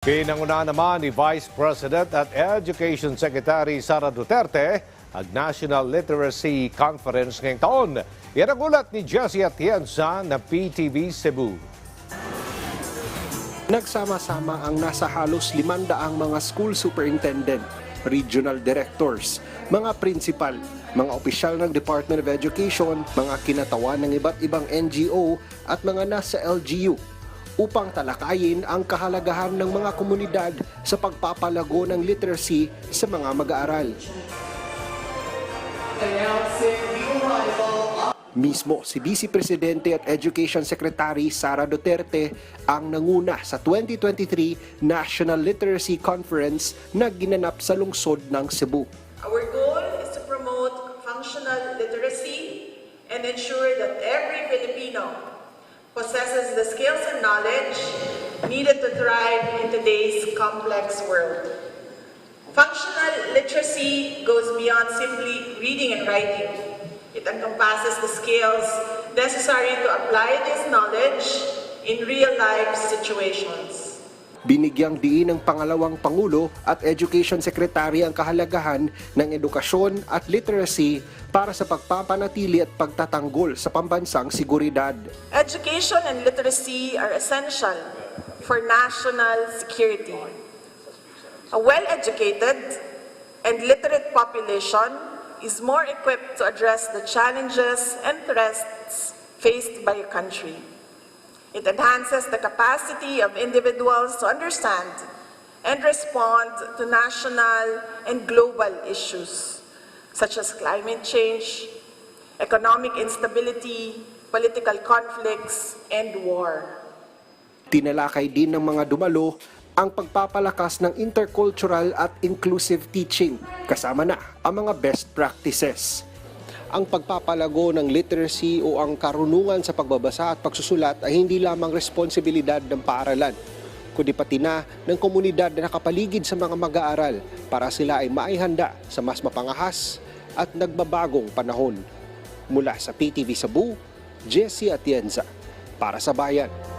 Pinanguna naman ni Vice President at Education Secretary Sara Duterte ang National Literacy Conference ngayong taon. Yan ang ulat ni Jessie Atienza ng PTV Cebu. Nagsama-sama ang nasa halos 500 mga school superintendent, regional directors, mga principal, mga opisyal ng Department of Education, mga kinatawan ng iba't ibang NGO at mga nasa LGU upang talakayin ang kahalagahan ng mga komunidad sa pagpapalago ng literacy sa mga mag-aaral. Mismo si Vice Presidente at Education Secretary Sara Duterte ang nanguna sa 2023 National Literacy Conference na ginanap sa lungsod ng Cebu. Our goal is to promote functional literacy and ensure that every Filipino possesses the skills and knowledge needed to thrive in today's complex world. Functional literacy goes beyond simply reading and writing. It encompasses the skills necessary to apply this knowledge in real-life situations. Binigyang diin ng pangalawang Pangulo at Education Secretary ang kahalagahan ng edukasyon at literacy para sa pagpapanatili at pagtatanggol sa pambansang seguridad. Education and literacy are essential for national security. A well-educated and literate population is more equipped to address the challenges and threats faced by a country. It enhances the capacity of individuals to understand and respond to national and global issues such as climate change, economic instability, political conflicts, and war. Tinalakay din ng mga dumalo ang pagpapalakas ng intercultural at inclusive teaching, kasama na ang mga best practices. Ang pagpapalago ng literacy o ang karunungan sa pagbabasa at pagsusulat ay hindi lamang responsibilidad ng paaralan, kundi pati na ng komunidad na nakapaligid sa mga mag-aaral para sila ay maihanda sa mas mapangahas at nagbabagong panahon. Mula sa PTV Cebu, Jessie Atienza, para sa Bayan.